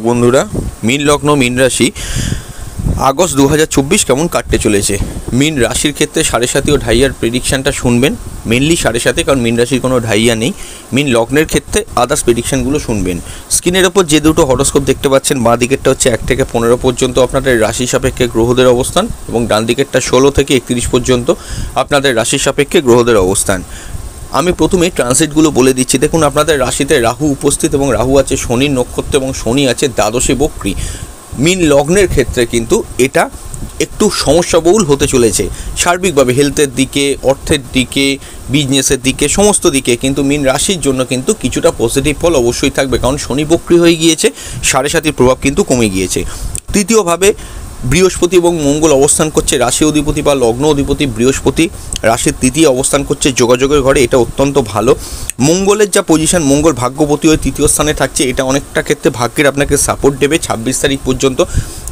বন্ধুরা, মীন লগ্ন মীন রাশি আগস্ট 2024 কেমন কাটতে চলেছে। মীন রাশির ক্ষেত্রে 7.5 ও ঢাইয়ার প্রেডিকশানটা শুনবেন, মেনলি 7.5, কারণ মীন রাশির কোনো ঢাইয়া নেই। মীন লগ্নের ক্ষেত্রে আদার্স প্রেডিকশানগুলো শুনবেন। স্ক্রিনের ওপর যে দুটো হরোস্কোপ দেখতে পাচ্ছেন, বাঁ দিকেরটা হচ্ছে 1 থেকে 15 পর্যন্ত আপনাদের রাশি সাপেক্ষে গ্রহদের অবস্থান, এবং ডান দিকেরটা 16 থেকে 31 পর্যন্ত আপনাদের রাশি সাপেক্ষে গ্রহদের অবস্থান। আমি প্রথমে ট্রানজিটগুলো বলে দিচ্ছি। দেখুন, আপনাদের রাশিতে রাহু উপস্থিত এবং রাহু আছে শনির নক্ষত্র এবং শনি আছে দ্বাদশে বক্রী। মীন লগ্নের ক্ষেত্রে কিন্তু এটা একটু সমস্যাবহুল হতে চলেছে সার্বিকভাবে, হেলথের দিকে, অর্থের দিকে, বিজনেসের দিকে, সমস্ত দিকে কিন্তু মীন রাশির জন্য কিন্তু কিছুটা পজিটিভ ফল অবশ্যই থাকবে, কারণ শনি বক্রী হয়ে গিয়েছে, 7.5 প্রভাব কিন্তু কমে গিয়েছে। তৃতীয়ভাবে বৃহস্পতি এবং মঙ্গল অবস্থান করছে, রাশি অধিপতি বা লগ্ন অধিপতি বৃহস্পতি রাশির তৃতীয় অবস্থান করছে যোগাযোগের ঘরে, এটা অত্যন্ত ভালো। মঙ্গলের যা পজিশন, মঙ্গল ভাগ্যপতি হয়ে তৃতীয় স্থানে থাকছে, এটা অনেকটা ক্ষেত্রে ভাগ্যের আপনাকে সাপোর্ট দেবে 26 তারিখ পর্যন্ত।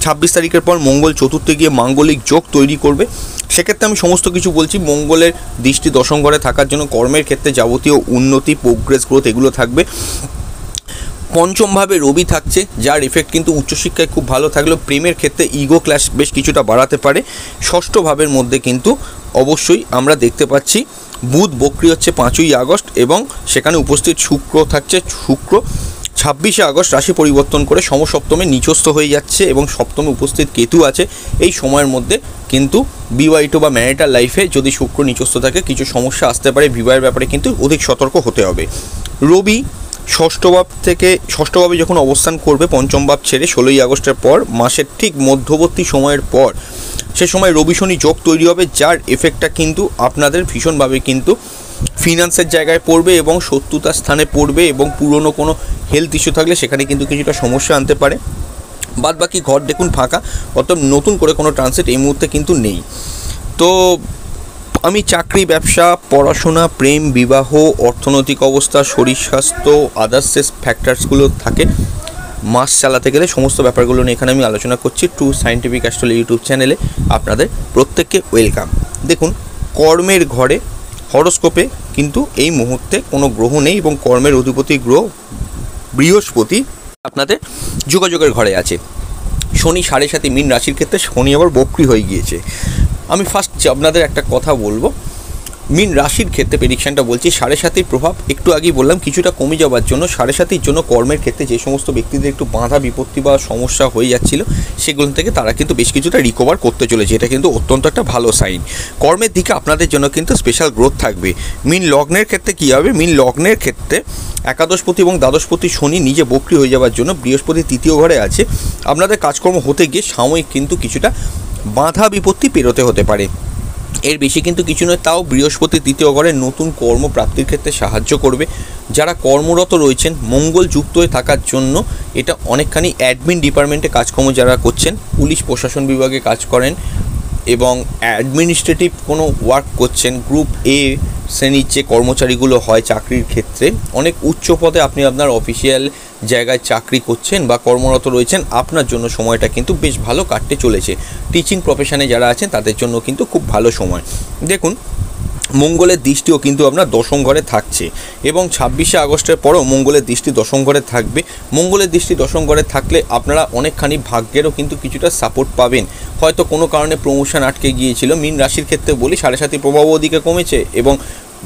26 তারিখের পর মঙ্গল চতুর্থে গিয়ে মাঙ্গলিক যোগ তৈরি করবে। সেক্ষেত্রে আমি সমস্ত কিছু বলছি। মঙ্গলের দৃষ্টি দশম ঘরে থাকার জন্য কর্মের ক্ষেত্রে যাবতীয় উন্নতি, প্রোগ্রেস, গ্রোথ এগুলো থাকবে। পঞ্চমভাবে রবি থাকছে, যার এফেক্ট কিন্তু উচ্চশিক্ষায় খুব ভালো থাকলেও প্রেমের ক্ষেত্রে ইগো ক্ল্যাশ বেশ কিছুটা বাড়াতে পারে। ষষ্ঠ ভাবের মধ্যে কিন্তু অবশ্যই আমরা দেখতে পাচ্ছি বুধ বক্রী হচ্ছে 5ই আগস্ট, এবং সেখানে উপস্থিত শুক্র থাকছে। শুক্র 26শে আগস্ট রাশি পরিবর্তন করে সমসপ্তমে নিচস্থ হয়ে যাচ্ছে, এবং সপ্তমে উপস্থিত কেতু আছে। এই সময়ের মধ্যে কিন্তু বিবাহিত বা ম্যারিটাল লাইফে যদি শুক্র নিচস্থ থাকে কিছু সমস্যা আসতে পারে, বিবাহের ব্যাপারে কিন্তু অধিক সতর্ক হতে হবে। রবি ষষ্ঠ ভাবে যখন অবস্থান করবে, পঞ্চম ভাব ছেড়ে 16ই আগস্টের পর, মাসের ঠিক মধ্যবর্তী সময়ের পর, সে সময় রবি শনি যোগ তৈরি হবে, যার এফেক্টটা কিন্তু আপনাদের ভীষণভাবে কিন্তু ফিনান্সের জায়গায় পড়বে এবং শত্রুতার স্থানে পড়বে, এবং পুরনো কোনো হেলথ ইস্যু থাকলে সেখানে কিন্তু কিছুটা সমস্যা আনতে পারে। বাদ বাকি ঘর দেখুন ফাঁকা, অর্থাৎ নতুন করে কোনো ট্রানজিট এই মুহূর্তে কিন্তু নেই। তো আমি চাকরি, ব্যবসা, পড়াশোনা, প্রেম, বিবাহ, অর্থনৈতিক অবস্থা, শরীর স্বাস্থ্য, আদার্স যে ফ্যাক্টরসগুলো থাকে মাস চালাতে গেলে, সমস্ত ব্যাপারগুলো নিয়ে এখানে আমি আলোচনা করছি ট্রু সায়েন্টিফিক অ্যাস্ট্রোলজি ইউটিউব চ্যানেলে। আপনাদের প্রত্যেককে ওয়েলকাম। দেখুন, কর্মের ঘরে হরোস্কোপে কিন্তু এই মুহূর্তে কোনো গ্রহ নেই, এবং কর্মের অধিপতি গ্রহ বৃহস্পতি আপনাদের যোগাযোগের ঘরে আছে। শনি 7.5 মীন রাশির ক্ষেত্রে শনি আবার বক্রী হয়ে গিয়েছে। আমি ফার্স্ট আপনাদের একটা কথা বলবো, মীন রাশির ক্ষেত্রে প্রেডিকশানটা বলছি। 7.5 প্রভাব একটু আগেই বললাম কিছুটা কমে যাওয়ার জন্য। 7.5 জন্য কর্মের ক্ষেত্রে যে সমস্ত ব্যক্তিদের একটু বাধা বিপত্তি বা সমস্যা হয়ে যাচ্ছিল, সেগুলো থেকে তারা কিন্তু বেশ কিছুটা রিকভার করতে চলেছে। এটা কিন্তু অত্যন্ত একটা ভালো সাইন। কর্মের দিকে আপনাদের জন্য কিন্তু স্পেশাল গ্রোথ থাকবে। মীন লগ্নের ক্ষেত্রে কী হবে, মীন লগ্নের ক্ষেত্রে একাদশপতি এবং দ্বাদশপতি শনি নিজে বক্রী হয়ে যাওয়ার জন্য বৃহস্পতি তৃতীয় ঘরে আছে। আপনাদের কাজকর্ম হতে গিয়ে সাময়িক কিন্তু কিছুটা বাধা বিপত্তি পেরোতে হতে পারে, এর বেশি কিন্তু কিছু নয়। তাও বৃহস্পতি তৃতীয় ঘরে নতুন কর্মপ্রাপ্তির ক্ষেত্রে সাহায্য করবে। যারা কর্মরত রয়েছেন, মঙ্গল যুক্ত হয়ে থাকার জন্য এটা অনেকখানি অ্যাডমিন ডিপার্টমেন্টে কাজকর্ম যারা করছেন, পুলিশ প্রশাসন বিভাগে কাজ করেন এবং অ্যাডমিনিস্ট্রেটিভ কোনো ওয়ার্ক করছেন, গ্রুপ এ শ্রেণীর যে কর্মচারীগুলো হয় চাকরির ক্ষেত্রে, অনেক উচ্চ পদে আপনি আপনার অফিসিয়াল জায়গায় চাকরি করছেন বা কর্মরত রয়েছেন, আপনার জন্য সময়টা কিন্তু বেশ ভালো কাটতে চলেছে। টিচিং প্রফেশনে যারা আছেন তাদের জন্য কিন্তু খুব ভালো সময়। দেখুন, মঙ্গলের দৃষ্টিও কিন্তু আপনার দশম ঘরে থাকছে, এবং 26শে আগস্টের পরও মঙ্গলের দৃষ্টি দশম ঘরে থাকবে। মঙ্গলের দৃষ্টি দশম ঘরে থাকলে আপনারা অনেকখানি ভাগ্যেরও কিন্তু কিছুটা সাপোর্ট পাবেন। হয়তো কোনো কারণে প্রমোশন আটকে গিয়েছিল, মীন রাশির ক্ষেত্রে বলি 7.5 প্রভাব ওদিকে কমেছে, এবং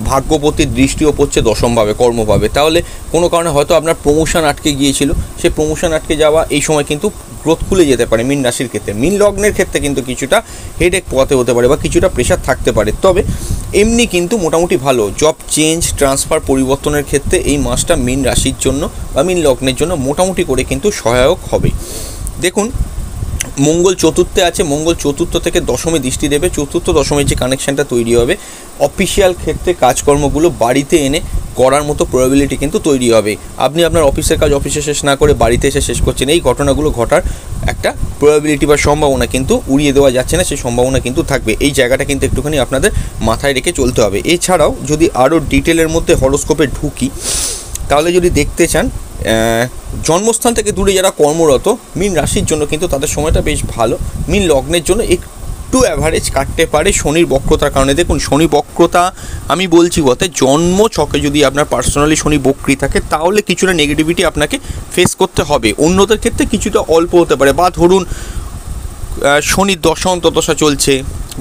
ভাগ্যপতির দৃষ্টিও পড়ছে দশমভাবে, কর্মভাবে। তাহলে কোনো কারণে হয়তো আপনার প্রমোশন আটকে গিয়েছিল, সে প্রমোশন আটকে যাওয়া এই সময় কিন্তু গ্রোথ খুলে যেতে পারে মীন রাশির ক্ষেত্রে। মীন লগ্নের ক্ষেত্রে কিন্তু কিছুটা হেডেক পোহাতে হতে পারে বা কিছুটা প্রেশার থাকতে পারে, তবে এমনি কিন্তু মোটামুটি ভালো। জব চেঞ্জ, ট্রান্সফার, পরিবর্তনের ক্ষেত্রে এই মাসটা মীন রাশির জন্য বা মীন লগ্নের জন্য মোটামুটি করে কিন্তু সহায়ক হবে। দেখুন, মঙ্গল চতুর্থে আছে, মঙ্গল চতুর্থ থেকে দশমে দৃষ্টি দেবে। চতুর্থ দশমের যে কানেকশানটা তৈরি হবে, অফিসিয়াল ক্ষেত্রে কাজকর্মগুলো বাড়িতে এনে করার মতো প্রবাবিলিটি কিন্তু তৈরি হবে। আপনি আপনার অফিসের কাজ অফিসে শেষ না করে বাড়িতে এসে শেষ করছেন, এই ঘটনাগুলো ঘটার একটা প্রবাবিলিটি বা সম্ভাবনা কিন্তু উড়িয়ে দেওয়া যাচ্ছে না, সেই সম্ভাবনা কিন্তু থাকবে। এই জায়গাটা কিন্তু একটুখানি আপনাদের মাথায় রেখে চলতে হবে। এছাড়াও যদি আরও ডিটেলের মধ্যে হরোস্কোপে ঢুকি, তাহলে যদি দেখতে চান জন্মস্থান থেকে দূরে যারা কর্মরত, মীন রাশির জন্য কিন্তু তাদের সময়টা বেশ ভালো। মীন লগ্নের জন্য একটু অ্যাভারেজ কাটতে পারে শনির বক্রতার কারণে। দেখুন শনি বক্রতা আমি বলছি বলতে জন্ম ছকে যদি আপনার পার্সোনালি শনি বক্রি থাকে তাহলে কিছুটা নেগেটিভিটি আপনাকে ফেস করতে হবে, অন্যদের ক্ষেত্রে কিছুটা অল্প হতে পারে। বা ধরুন শনির দশা অন্তর্দশা চলছে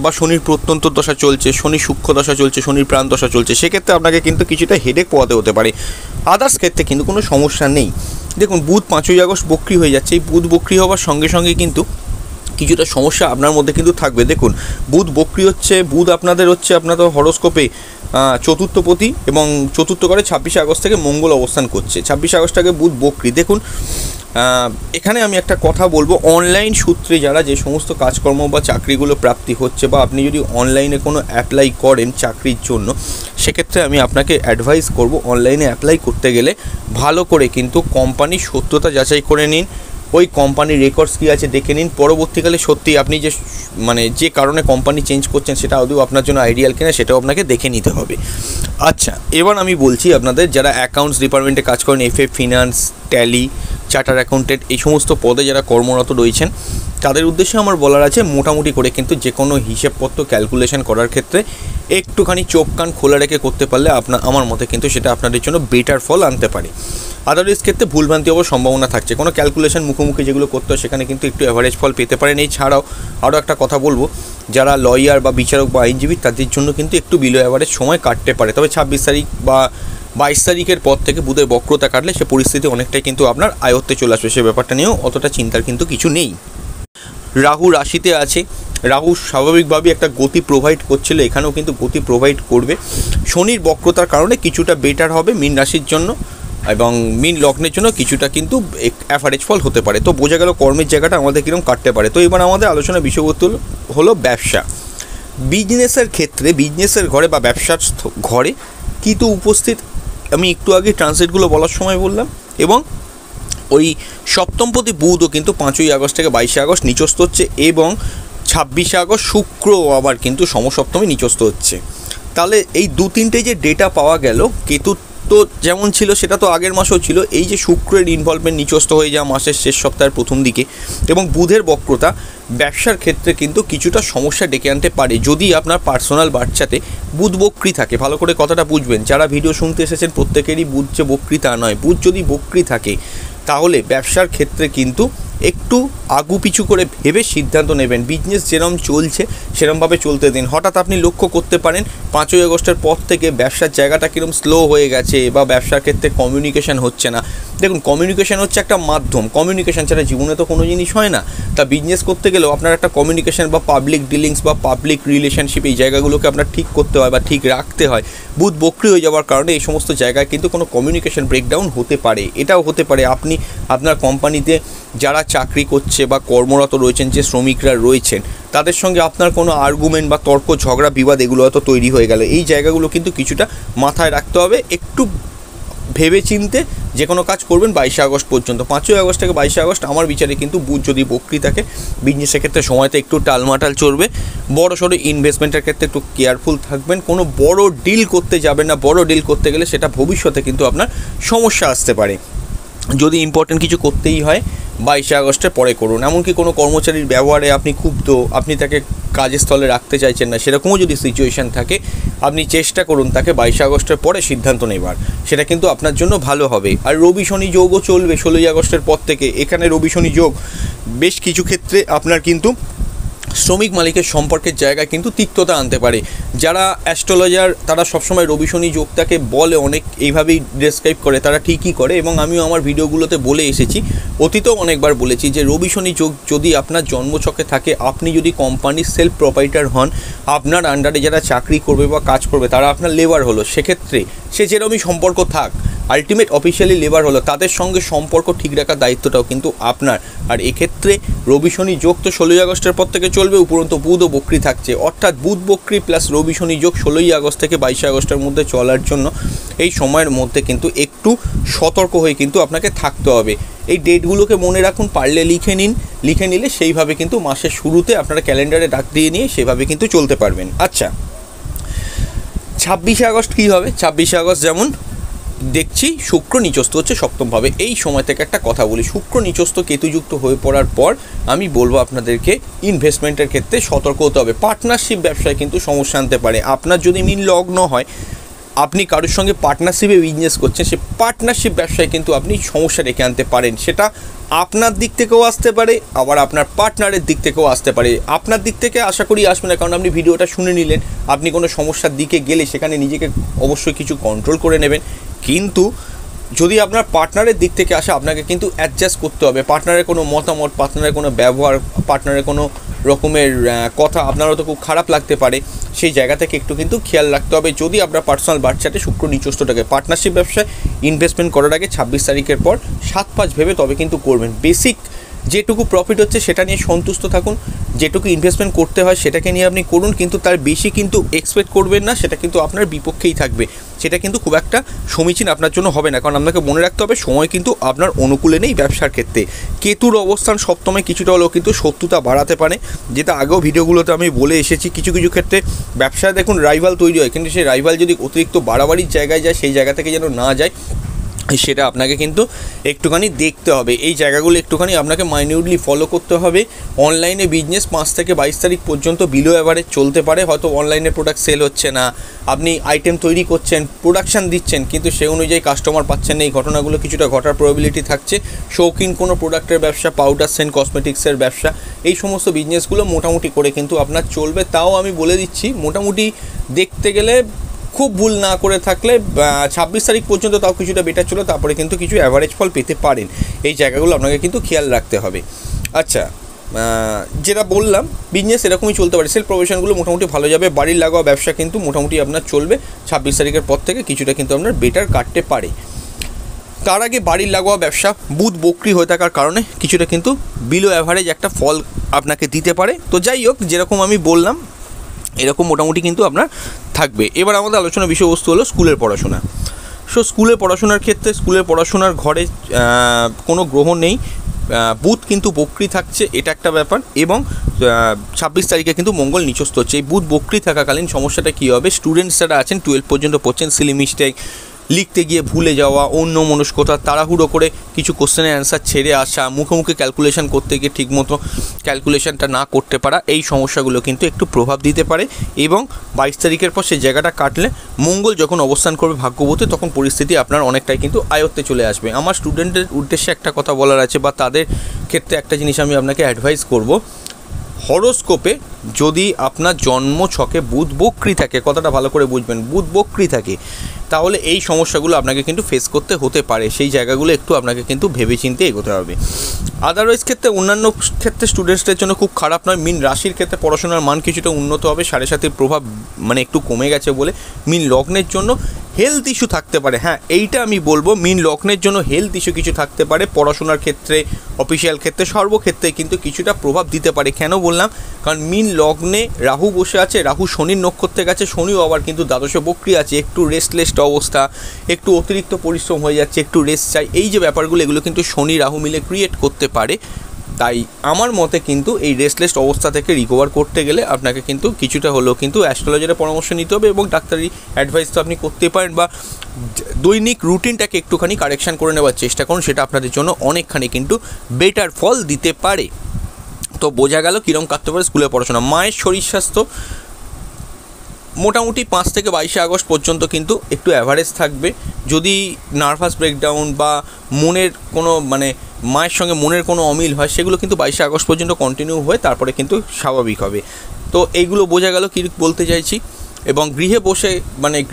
বা শনির প্রত্যন্তর দশা চলছে, শনির সূক্ষ্ম দশা চলছে, শনির প্রাণ দশা চলছে, সেক্ষেত্রে আপনাকে কিন্তু কিছুটা হেডেক পোহাতে হতে পারে। আদার্স ক্ষেত্রে কিন্তু কোনো সমস্যা নেই। দেখুন বুধ 5ই আগস্ট বক্রি হয়ে যাচ্ছে, এই বুধ বক্রি হওয়ার সঙ্গে সঙ্গে কিন্তু কিছুটা সমস্যা আপনার মধ্যে কিন্তু থাকবে। দেখুন বুধ বক্রি হচ্ছে, বুধ আপনাদের হরোস্কোপে চতুর্থপতি এবং চতুর্থ ঘরে 26শে আগস্ট থেকে মঙ্গল অবস্থান করছে। 26শে আগস্ট থেকে বুধ বক্রি। দেখুন এখানে আমি একটা কথা বলবো, অনলাইন সূত্রে যারা যে সমস্ত কাজকর্ম বা চাকরিগুলো প্রাপ্তি হচ্ছে বা আপনি যদি অনলাইনে কোনো অ্যাপ্লাই করেন চাকরির জন্য, সেক্ষেত্রে আমি আপনাকে অ্যাডভাইস করব অনলাইনে অ্যাপ্লাই করতে গেলে ভালো করে কিন্তু কোম্পানির সত্যতা যাচাই করে নিন, ওই কোম্পানির রেকর্ডস কী আছে দেখে নিন। পরবর্তীকালে সত্যি আপনি যে কারণে কোম্পানি চেঞ্জ করছেন সেটা আদৌ আপনার জন্য আইডিয়াল কিনা সেটাও আপনাকে দেখে নিতে হবে। আচ্ছা, এবার আমি বলছি আপনাদের যারা অ্যাকাউন্টস ডিপার্টমেন্টে কাজ করেন, FA, finance, tally, charter accountant, এই সমস্ত পদে যারা কর্মরত রয়েছেন তাদের উদ্দেশ্যে আমার বলার আছে মোটামুটি করে কিন্তু যে কোনো হিসেবপত্র ক্যালকুলেশন করার ক্ষেত্রে একটুখানি চোখ কান খোলা রেখে করতে পারলে আমার মতে কিন্তু সেটা আপনাদের জন্য বেটার ফল আনতে পারে। আদারওয়াইজ ক্ষেত্রে ভুলভ্রান্তি হওয়ার সম্ভাবনা থাকছে। কোনো ক্যালকুলেশন মুখোমুখি যেগুলো করতে হয় সেখানে কিন্তু একটু অ্যাভারেজ ফল পেতে পারেন। এছাড়াও আরও একটা কথা বলবো, যারা লয়ার বা বিচারক বা আইনজীবী তাদের জন্য কিন্তু একটু বিলো অ্যাভারেজ সময় কাটতে পারে। তবে 26 তারিখ বা 22 তারিখের পর থেকে বুধের বক্রতা কাটলে সে পরিস্থিতি অনেকটাই কিন্তু আপনার আয়ত্তে চলে আসবে, সে ব্যাপারটা নিয়েও অতটা চিন্তার কিন্তু কিছু নেই। রাহু রাশিতে আছে, রাহু স্বাভাবিকভাবেই একটা গতি প্রোভাইড করছিল, এখানেও কিন্তু গতি প্রোভাইড করবে। শনির বক্রতার কারণে কিছুটা বেটার হবে মীন রাশির জন্য এবং মীন লগ্নের জন্য কিছুটা কিন্তু অ্যাভারেজ ফল হতে পারে। তো বোঝা গেল কর্মের জায়গাটা আমাদের কীরকম কাটতে পারে। তো এবার আমাদের আলোচনার বিষয়বস্তু হলো ব্যবসা। বিজনেসের ক্ষেত্রে বিজনেসের ঘরে বা ব্যবসার ঘরে কিন্তু উপস্থিত, আমি একটু আগে ট্রান্সলেটগুলো বলার সময় বললাম, এবং ওই সপ্তমপতি বুধও কিন্তু 5ই আগস্ট থেকে 22শে আগস্ট নিচস্থ হচ্ছে এবং 26শে আগস্ট শুক্র আবার কিন্তু সমসপ্তমী নিচস্থ হচ্ছে। তাহলে এই 2-3টে যে ডেটা পাওয়া গেল, কেতু তো যেমন ছিল সেটা তো আগের মাসেও ছিল, এই যে শুক্রের ইনভলভমেন্ট নিচস্থ হয়ে যাওয়া মাসের শেষ সপ্তাহের প্রথম দিকে এবং বুধের বক্রতা ব্যবসার ক্ষেত্রে কিন্তু কিছুটা সমস্যা ডেকে আনতে পারে যদি আপনার পার্সোনাল বাচ্চাতে বুধ বক্রি থাকে। ভালো করে কথাটা বুঝবেন, যারা ভিডিও শুনতে এসেছেন প্রত্যেকেরই বুধ যে বক্রি তা নয়। বুধ যদি বক্রি থাকে তাহলে ব্যবসার ক্ষেত্রে কিন্তু একটু আগু পিছু করে ভেবে সিদ্ধান্ত নেবেন। বিজনেস যেরকম চলছে সেরকমভাবে চলতে দিন। হঠাৎ আপনি লক্ষ্য করতে পারেন 5ই আগস্টের পর থেকে ব্যবসার জায়গাটা কীরকম স্লো হয়ে গেছে বা ব্যবসার ক্ষেত্রে কমিউনিকেশন হচ্ছে না। দেখুন কমিউনিকেশন হচ্ছে একটা মাধ্যম, কমিউনিকেশন ছাড়া জীবনে তো কোনো জিনিস হয় না। তা বিজনেস করতে গেলেও আপনার একটা কমিউনিকেশন বা পাবলিক ডিলিংস বা পাবলিক রিলেশনশিপ এই জায়গাগুলোকে আপনার ঠিক করতে হয় বা ঠিক রাখতে হয়। বুধ বক্রি হয়ে যাওয়ার কারণে এই সমস্ত জায়গায় কিন্তু কোনো কমিউনিকেশন ব্রেকডাউন হতে পারে। এটাও হতে পারে আপনি আপনার কোম্পানিতে যারা চাকরি করছে বা কর্মরত রয়েছেন, যে শ্রমিকরা রয়েছেন, তাদের সঙ্গে আপনার কোনো আর্গুমেন্ট বা তর্ক ঝগড়া বিবাদ এগুলো হয়তো তৈরি হয়ে গেল। এই জায়গাগুলো কিন্তু কিছুটা মাথায় রাখতে হবে, একটু ভেবে চিনতে যে কোনো কাজ করবেন 22শে আগস্ট পর্যন্ত। 5ই আগস্ট থেকে 22শে আগস্ট আমার বিচারে কিন্তু বুধ যদি বক্রি থাকে বিজনেসের ক্ষেত্রে সময়তে একটু টালমাটাল চলবে। বড় সড়ো ইনভেস্টমেন্টের ক্ষেত্রে একটু কেয়ারফুল থাকবেন, কোনো বড় ডিল করতে যাবেন না। বড় ডিল করতে গেলে সেটা ভবিষ্যতে কিন্তু আপনার সমস্যা আসতে পারে। যদি ইম্পর্টেন্ট কিছু করতেই হয় 22শে আগস্টের পরে করুন। এমনকি কোনো কর্মচারীর ব্যবহারে আপনি ক্ষুব্ধ, আপনি তাকে কাজের স্থলে রাখতে চাইছেন না, সেরকমও যদি সিচুয়েশান থাকে আপনি চেষ্টা করুন তাকে 22শে আগস্টের পরে সিদ্ধান্ত নেবার, সেটা কিন্তু আপনার জন্য ভালো হবে। আর রবি শনি যোগও চলবে 16ই আগস্টের পর থেকে। এখানে রবি শনি যোগ বেশ কিছু ক্ষেত্রে আপনার কিন্তু শ্রমিক মালিকের সম্পর্কের জায়গায় কিন্তু তিক্ততা আনতে পারে। যারা অ্যাস্ট্রোলজার তারা সবসময় রবি শনি যোগটাকে বলে, অনেক এইভাবেই ডেসক্রাইব করে, তারা ঠিকই করে এবং আমিও আমার ভিডিওগুলোতে বলে এসেছি, অতীতেও অনেকবার বলেছি যে রবি শনি যোগ যদি আপনার জন্মছকে থাকে, আপনি যদি কোম্পানির সেলফ প্রোপাইটার হন, আপনার আন্ডারে যারা চাকরি করবে বা কাজ করবে তারা আপনার লেবার হলো, সেক্ষেত্রে সে যেরকমই সম্পর্ক থাক, আলটিমেট অফিসিয়ালি লেবার হলো, তাদের সঙ্গে সম্পর্ক ঠিক রাখার দায়িত্বটাও কিন্তু আপনার। আর এক্ষেত্রে রবি শনি যোগ তো 16ই আগস্টের পর থেকে চলবে, উপরন্ত বুধও বক্রি থাকছে, অর্থাৎ বুধ বক্রি প্লাস রবি শনি যোগ 16ই আগস্ট থেকে 22শে আগস্টের মধ্যে চলার জন্য এই সময়ের মধ্যে কিন্তু একটু সতর্ক হয়ে কিন্তু আপনাকে থাকতে হবে। এই ডেটগুলোকে মনে রাখুন, পারলে লিখে নিলে সেইভাবে কিন্তু মাসের শুরুতে আপনারা ক্যালেন্ডারে ডাক দিয়ে নিয়ে সেভাবে কিন্তু চলতে পারবেন। আচ্ছা, 26শে আগস্ট কী হবে? 26শে আগস্ট যেমন দেখছি শুক্র নিচস্থ হচ্ছে সপ্তমভাবে। এই সময় থেকে একটা কথা বলি, শুক্র নিচস্থ কেতুযুক্ত হয়ে পড়ার পর আমি বলবো আপনাদেরকে ইনভেস্টমেন্টের ক্ষেত্রে সতর্ক হতে হবে। পার্টনারশিপ ব্যবসায় কিন্তু সমস্যা আনতে পারে। আপনার যদি মীন লগ্ন হয়, আপনি কারোর সঙ্গে পার্টনারশিপে বিজনেস করছেন, সে পার্টনারশিপ ব্যবসায় কিন্তু আপনি সমস্যা রেখে আনতে পারেন। সেটা আপনার দিক থেকেও আসতে পারে, আবার আপনার পার্টনারের দিক থেকেও আসতে পারে। আপনার দিক থেকে আশা করি আসবে না, কারণ আপনি ভিডিওটা শুনে নিলেন। আপনি কোনো সমস্যার দিকে গেলে সেখানে নিজেকে অবশ্যই কিছু কন্ট্রোল করে নেবেন। কিন্তু যদি আপনার পার্টনারের দিক থেকে আসে, আপনাকে কিন্তু অ্যাডজাস্ট করতে হবে। পার্টনারের কোনো মতামত, পার্টনারের কোনো ব্যবহার, পার্টনারের কোনো রকমের কথা আপনারও তো খুব খারাপ লাগতে পারে। সেই জায়গা থেকে একটু কিন্তু খেয়াল রাখতে হবে। যদি আপনার পার্সোনাল বার্থ চার্টে শুক্র নিচস্থ থাকে, পার্টনারশিপ ব্যবসায় ইনভেস্টমেন্ট করার আগে 26 তারিখের পর 7-5 ভেবে তবে কিন্তু করবেন। বেসিক যেটুকু প্রফিট হচ্ছে সেটা নিয়ে সন্তুষ্ট থাকুন। যেটুকু ইনভেস্টমেন্ট করতে হয় সেটাকে নিয়ে আপনি করুন, কিন্তু তার বেশি কিন্তু এক্সপেক্ট করবেন না। সেটা কিন্তু আপনার বিপক্ষেই থাকবে। সেটা কিন্তু খুব একটা সমীচীন আপনার জন্য হবে না, কারণ আপনাকে মনে রাখতে হবে সময় কিন্তু আপনার অনুকূলে নেই ব্যবসার ক্ষেত্রে। কেতুর অবস্থান সপ্তমে কিছুটা হলেও কিন্তু শত্রুতা বাড়াতে পারে, যেটা আগেও ভিডিওগুলোতে আমি বলে এসেছি। কিছু কিছু ক্ষেত্রে ব্যবসায় দেখুন রাইভাল তৈরি হয়, কিন্তু সেই রাইভাল যদি অতিরিক্ত বাড়াবাড়ির জায়গায় যায়, সেই জায়গা থেকে যেন না যায়, সেটা আপনাকে কিন্তু একটুখানি দেখতে হবে। এই জায়গাগুলো একটুখানি আপনাকে মাইনিউটলি ফলো করতে হবে। অনলাইনে বিজনেস 5 থেকে 22 তারিখ পর্যন্ত বিলো অ্যাভারেজ চলতে পারে। হয়তো অনলাইনে প্রোডাক্ট সেল হচ্ছে না, আপনি আইটেম তৈরি করছেন, প্রোডাকশান দিচ্ছেন, কিন্তু সে অনুযায়ী কাস্টমার পাচ্ছেন না। এই ঘটনাগুলো কিছুটা ঘটার প্রবাবিলিটি থাকছে। শৌখিন কোনো প্রোডাক্টের ব্যবসা, পাউডার সেন্ট কসমেটিক্সের ব্যবসা, এই সমস্ত বিজনেসগুলো মোটামুটি করে কিন্তু আপনার চলবে। তাও আমি বলে দিচ্ছি, মোটামুটি দেখতে গেলে খুব ভুল না করে থাকলে 26 তারিখ পর্যন্ত তাও কিছুটা বেটার চলো, তারপরে কিন্তু কিছু অ্যাভারেজ ফল পেতে পারেন। এই জায়গাগুলো আপনাকে কিন্তু খেয়াল রাখতে হবে। আচ্ছা, যেটা বললাম বিজনেস এরকমই চলতে পারে। সেল প্রফেশনগুলো মোটামুটি ভালো যাবে। বাড়ির লাগোয়া ব্যবসা কিন্তু মোটামুটি আপনার চলবে। 26 তারিখের পর থেকে কিছুটা কিন্তু আপনার বেটার কাটতে পারে। তার আগে বাড়ির লাগোয়া ব্যবসা বুধ বক্রি হয়ে থাকার কারণে কিছুটা কিন্তু বিলো অ্যাভারেজ একটা ফল আপনাকে দিতে পারে। তো যাই হোক, যেরকম আমি বললাম এরকম মোটামুটি কিন্তু আপনার থাকবে। এবার আমাদের আলোচনার বিষয়বস্তু হলো স্কুলের পড়াশোনা। স্কুলের পড়াশোনার ক্ষেত্রে স্কুলের পড়াশোনার ঘরে কোনো গ্রহ নেই, বুধ কিন্তু বক্রি থাকছে, এটা একটা ব্যাপার। এবং 26 তারিখে কিন্তু মঙ্গল নিচস্থ হচ্ছে। এই বুধ বক্রি থাকাকালীন সমস্যাটা কী হবে, স্টুডেন্টস যারা আছেন 12 পর্যন্ত পড়ছেন, সিলি মিস্টেক, লিখতে গিয়ে ভুলে যাওয়া, অন্য মনস্কতা, তাড়াহুড়ো করে কিছু কোশ্চেনের অ্যান্সার ছেড়ে আসা, মুখে মুখে ক্যালকুলেশন করতে গিয়ে ঠিকমতো ক্যালকুলেশনটা না করতে পারা, এই সমস্যাগুলো কিন্তু একটু প্রভাব দিতে পারে। এবং 22 তারিখের পর সেই জায়গাটা কাটলে মঙ্গল যখন অবস্থান করবে ভাগ্যবতী, তখন পরিস্থিতি আপনার অনেকটাই কিন্তু আয়ত্তে চলে আসবে। আমার স্টুডেন্টদের উদ্দেশ্যে একটা কথা বলার আছে, বা তাদের ক্ষেত্রে একটা জিনিস আমি আপনাকে অ্যাডভাইস করব। হরোস্কোপে যদি আপনার জন্ম ছকে বুধ বক্রি থাকে, কথাটা ভালো করে বুঝবেন, বুধ বক্রি থাকে, তাহলে এই সমস্যাগুলো আপনাকে কিন্তু ফেস করতে হতে পারে। সেই জায়গাগুলো একটু আপনাকে কিন্তু ভেবেচিন্তে এগোতে হবে। আদারওয়াইজ ক্ষেত্রে অন্যান্য ক্ষেত্রে স্টুডেন্টসদের জন্য খুব খারাপ নয়। মীন রাশির ক্ষেত্রে পড়াশোনার মান কিছুটা উন্নত হবে। 7.5-এর প্রভাব একটু কমে গেছে বলে মীন লগ্নের জন্য হেলথ ইস্যু থাকতে পারে। হ্যাঁ, এইটা আমি বলবো, মীন লগ্নের জন্য হেলথ ইস্যু কিছু থাকতে পারে। পড়াশোনার ক্ষেত্রে, অফিসিয়াল ক্ষেত্রে, সর্বক্ষেত্রে কিন্তু কিছুটা প্রভাব দিতে পারে। কেন বললাম, কারণ মীন লগ্নে রাহু বসে আছে, রাহু শনির নক্ষত্রে গেছে, শনিও আবার কিন্তু দ্বাদশে বক্রি আছে। একটু রেস্টলেস অবস্থা, একটু অতিরিক্ত পরিশ্রম হয়ে যাচ্ছে, একটু রেস্ট চাই, এই যে ব্যাপারগুলো এগুলো কিন্তু শনি রাহু মিলে ক্রিয়েট করতে পারে। তাই আমার মতে কিন্তু এই রেস্টলেস অবস্থা থেকে রিকভার করতে গেলে আপনাকে কিন্তু কিছুটা হলেও কিন্তু অ্যাস্ট্রোলজারের পরামর্শ নিতে হবে, এবং ডাক্তারি অ্যাডভাইস তো আপনি করতে পারেন, বা দৈনিক রুটিনটাকে একটুখানি কারেকশান করে নেওয়ার চেষ্টা করুন। সেটা আপনাদের জন্য অনেকখানি কিন্তু বেটার ফল দিতে পারে। তো বোঝা গেল কীরকম কাটতে পারে স্কুলের পড়াশোনা। মায়ের শরীর স্বাস্থ্য মোটামুটি 5 থেকে 22 আগস্ট পর্যন্ত কিন্তু একটু অ্যাভারেজ থাকবে। যদি নার্ভাস ব্রেকডাউন বা মনের কোনো মায়ের সঙ্গে মনের কোনো অমিল হয়, সেগুলো কিন্তু 22 আগস্ট পর্যন্ত কন্টিনিউ হয়ে তারপরে কিন্তু স্বাভাবিক হবে। তো এইগুলো বোঝা গেল কী বলতে চাইছি। এবং গৃহে বসে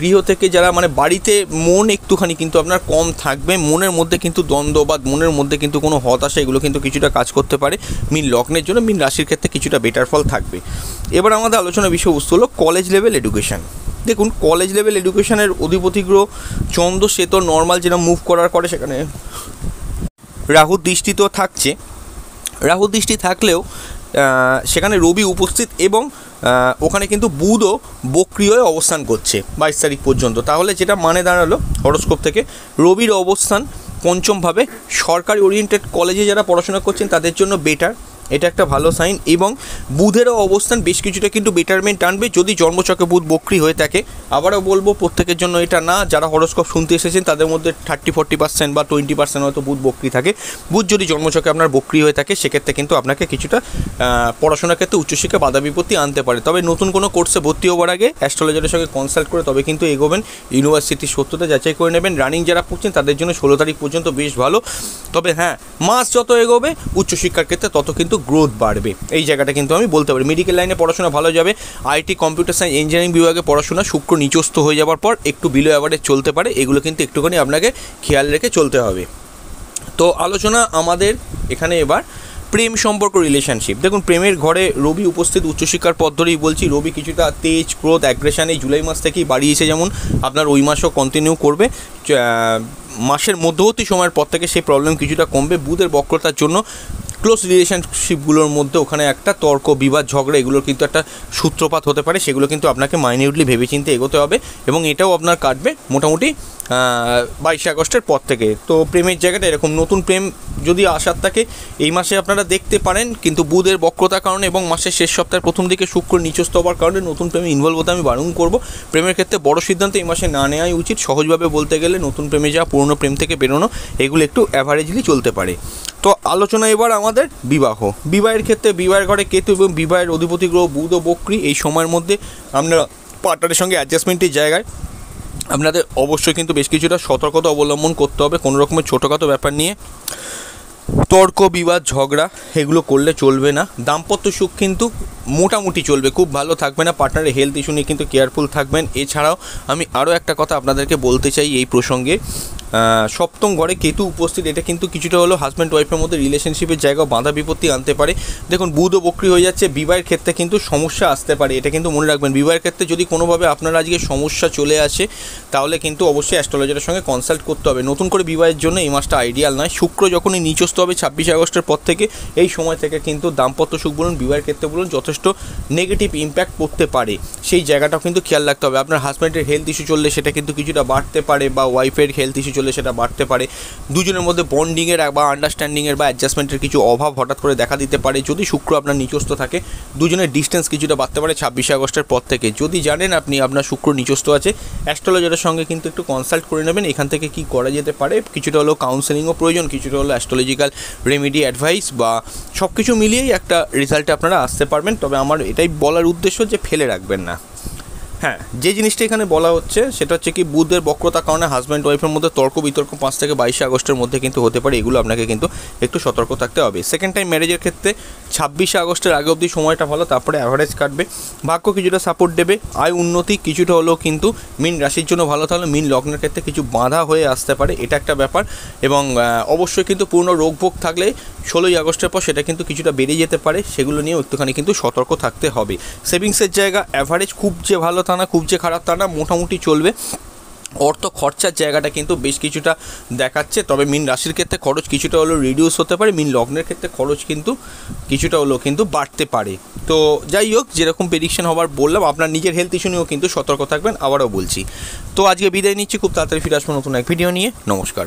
গৃহ থেকে যারা বাড়িতে মন একটুখানি কিন্তু আপনার কম থাকবে, মনের মধ্যে কিন্তু দ্বন্দ্ব বা মনের মধ্যে কিন্তু কোনো হতাশা, এগুলো কিন্তু কিছুটা কাজ করতে পারে মীন লগ্নের জন্য। মীন রাশির ক্ষেত্রে কিছুটা বেটার ফল থাকবে। এবার আমাদের আলোচনার বিষয়বস্তু হলো কলেজ লেভেল এডুকেশান। দেখুন, কলেজ লেভেল এডুকেশানের অধিপতি গ্রহ চন্দ্র, সে তো নর্মাল যেটা মুভ করার করে সেখানে রাহুর দৃষ্টি তো থাকছে। রাহুর দৃষ্টি থাকলেও সেখানে রবি উপস্থিত, এবং ওখানে কিন্তু বুধও বক্রি হয়ে অবস্থান করছে 22 তারিখ পর্যন্ত। তাহলে যেটা দাঁড়ালো হরোস্কোপ থেকে, রবির অবস্থান পঞ্চমভাবে সরকারি ওরিয়েন্টেড কলেজে যারা পড়াশোনা করছেন তাদের জন্য বেটার। এটা একটা ভালো সাইন। এবং বুধেরও অবস্থান বেশ কিছুটা কিন্তু বেটারমেন্ট আনবে যদি জন্মছকে বুধ বক্রি হয়ে থাকে। আবারও বলবো প্রত্যেকের জন্য এটা না, যারা হরোস্কোপ শুনতে এসেছেন তাদের মধ্যে 30-40% বা 20% হয়তো বুধ বক্রি থাকে। বুধ যদি জন্মছকে আপনার বক্রি হয়ে থাকে সেক্ষেত্রে কিন্তু আপনাকে কিছুটা পড়াশোনার ক্ষেত্রে উচ্চশিক্ষা বাধা বিপত্তি আনতে পারে। তবে নতুন কোনো কোর্সে ভর্তি হওয়ার আগে অ্যাস্ট্রোলজারের সঙ্গে কনসাল্ট করে তবে কিন্তু এগোবেন, ইউনিভার্সিটির সত্যতা যাচাই করে নেবেন। রানিং যারা পড়ছেন তাদের জন্য 16 তারিখ পর্যন্ত বেশ ভালো। তবে হ্যাঁ, মাস যত এগোবে উচ্চশিক্ষার ক্ষেত্রে তত কিন্তু গ্রোথ বাড়বে, এই জায়গাটা কিন্তু আমি বলতে পারি। মেডিকেল লাইনে পড়াশোনা ভালো যাবে। আইটি, কম্পিউটার সায়েন্স, ইঞ্জিনিয়ারিং বিভাগে পড়াশোনা শুক্র নিচস্থ হয়ে যাওয়ার পর একটু বিলো অ্যাভারেজ চলতে পারে, এগুলো কিন্তু একটুখানি আপনাকে খেয়াল রেখে চলতে হবে। তো আলোচনা আমাদের এখানে এবার প্রেম সম্পর্ক, রিলেশনশিপ। দেখুন, প্রেমের ঘরে রবি উপস্থিত উচ্চশিক্ষার পথ ধরেই বলছি। রবি কিছুটা তেজ, ক্রোধ, অ্যাগ্রেশন এই জুলাই মাস থেকেই বাড়িয়েছে, যেমন আপনার ওই মাসও কন্টিনিউ করবে। মাসের মধ্যবর্তী সময়ের পর থেকে সেই প্রবলেম কিছুটা কমবে। বুধের বক্রতার জন্য ক্লোজ রিলেশনশিপগুলোর মধ্যে ওখানে একটা তর্ক, বিবাদ, ঝগড়া এগুলোর কিন্তু একটা সূত্রপাত হতে পারে, সেগুলো কিন্তু আপনাকে মাইনিউটলি ভেবেচিন্তে এগোতে হবে। এবং এটাও আপনার কাটবে মোটামুটি 22 আগস্টের পর থেকে। তো প্রেমের জায়গাটা এরকম, নতুন প্রেম যদি আসার থাকে এই মাসে আপনারা দেখতে পারেন, কিন্তু বুধের বক্রতার কারণে এবং মাসের শেষ সপ্তাহের প্রথম দিকে শুক্র নিচস্থ হওয়ার কারণে নতুন প্রেমে ইনভলভ হতে আমি বারণ করব। প্রেমের ক্ষেত্রে বড় সিদ্ধান্ত এই মাসে না নেওয়াই উচিত। সহজভাবে বলতে গেলে নতুন প্রেমে যাওয়া, পুরনো প্রেম থেকে বেরোনো, এগুলো একটু অ্যাভারেজলি চলতে পারে। তো আলোচনা এবার আমাদের বিবাহের ক্ষেত্রে বিবাহের ঘরে কেতু এবং বিবাহের অধিপতি গ্রহ বুধ ও বক্রী। এই সময়ের মধ্যে আপনারা পার্টনারের সঙ্গে অ্যাডজাস্টমেন্টের জায়গায় আপনাদের অবশ্যই কিন্তু বেশ কিছুটা সতর্কতা অবলম্বন করতে হবে। কোনো রকমের ছোটোখাটো ব্যাপার নিয়ে তর্ক, বিবাদ, ঝগড়া এগুলো করলে চলবে না। দাম্পত্য সুখ কিন্তু মোটামুটি চলবে, খুব ভালো থাকবে না। পার্টনারের হেলথ ইস্যু নিয়ে কিন্তু কেয়ারফুল থাকবেন। এছাড়াও আমি আরও একটা কথা আপনাদেরকে বলতে চাই এই প্রসঙ্গে, সপ্তম ঘরে কেতু উপস্থিত, এটা কিন্তু কিছুটা হলো হাজব্যান্ড ওয়াইফের মধ্যে রিলেশনশিপের জায়গাও বাধা বিপত্তি আনতে পারে। দেখুন, বুধও বক্রি হয়ে যাচ্ছে, বিবাহের ক্ষেত্রে কিন্তু সমস্যা আসতে পারে, এটা কিন্তু মনে রাখবেন। বিবাহের ক্ষেত্রে যদি কোনোভাবে আপনার আজকে সমস্যা চলে আসে তাহলে কিন্তু অবশ্যই অ্যাস্ট্রোলজারের সঙ্গে কনসাল্ট করতে হবে। নতুন করে বিবাহের জন্য এই মাসটা আইডিয়াল নয়। শুক্র যখনই নিচস্থ হবে 26 আগস্টের পর থেকে, এই সময় থেকে কিন্তু দাম্পত্য সুখ বলুন, বিবাহের ক্ষেত্রে বলুন, যথেষ্ট নেগেটিভ ইম্প্যাক্ট পড়তে পারে। সেই জায়গাটাও কিন্তু খেয়াল রাখতে হবে। আপনার হাজব্যান্ডের হেলথ ইস্যু চললে সেটা কিন্তু কিছুটা বাড়তে পারে, বা ওয়াইফের হেলথ ইস্যু চললে সেটা বাড়তে পারে। দুজনের মধ্যে বন্ডিংয়ের বা আন্ডারস্ট্যান্ডিংয়ের বা অ্যাডজাস্টমেন্টের কিছু অভাব হঠাৎ করে দেখা দিতে পারে। যদি শুক্র আপনার নিচস্থ থাকে, দুজনের ডিস্টেন্স কিছুটা বাড়তে পারে 26 আগস্টের পর থেকে। যদি জানেন আপনি আপনার শুক্র নিচস্থ আছে, অ্যাস্ট্রোলজারের সঙ্গে কিন্তু একটু কনসাল্ট করে নেবেন। এখান থেকে কি করা যেতে পারে, কিছুটা হলো কাউন্সেলিংও প্রয়োজন, কিছুটা হলো অ্যাস্ট্রোলজিক্যাল রেমেডি, অ্যাডভাইস বা সব কিছু মিলিয়েই একটা রেজাল্টে আপনারা আসতে পারবেন। তবে আমার এটাই বলার উদ্দেশ্য যে ফেলে রাখবেন না। হ্যাঁ, যে জিনিসটা এখানে বলা হচ্ছে সেটা হচ্ছে কি, বুধের বক্রতার কারণে হাজব্যান্ড ওয়াইফের মধ্যে তর্ক বিতর্ক 5 থেকে 22 আগস্টের মধ্যে কিন্তু হতে পারে। এগুলো আপনাকে কিন্তু একটু সতর্ক থাকতে হবে। সেকেন্ড টাইম ম্যারেজের ক্ষেত্রে 26 আগস্টের আগে অবধি সময়টা ভালো, তারপরে অ্যাভারেজ কাটবে। ভাগ্য কিছুটা সাপোর্ট দেবে, আয় উন্নতি কিছুটা হলেও কিন্তু মীন রাশির জন্য ভালো। তাহলে মীন লগ্নের ক্ষেত্রে কিছু বাধা হয়ে আসতে পারে, এটা একটা ব্যাপার। এবং অবশ্যই কিন্তু পূর্ণ রোগভোগ থাকলে 16 আগস্টের পর সেটা কিন্তু কিছুটা বেড়ে যেতে পারে, সেগুলো নিয়েও একটুখানি কিন্তু সতর্ক থাকতে হবে। সেভিংসের জায়গা অ্যাভারেজ, খুব যে ভালো তা না, খুব যে খারাপ তা না, মোটামুটি চলবে। অর্থ খরচার জায়গাটা কিন্তু বেশ কিছুটা দেখাচ্ছে। তবে মীন রাশির ক্ষেত্রে খরচ কিছুটা হলেও রিডিউস হতে পারে, মীন লগ্নের ক্ষেত্রে খরচ কিন্তু কিছুটা হলেও কিন্তু বাড়তে পারে। তো যাই হোক, যেরকম প্রেডিকশন হবার বললাম, আপনার নিজের হেলথ ইস্যু নিয়েও কিন্তু সতর্ক থাকবেন, আবারও বলছি। তো আজকে বিদায় নিচ্ছি, খুব তাড়াতাড়ি ফিরে আসবো নতুন এক ভিডিও নিয়ে। নমস্কার।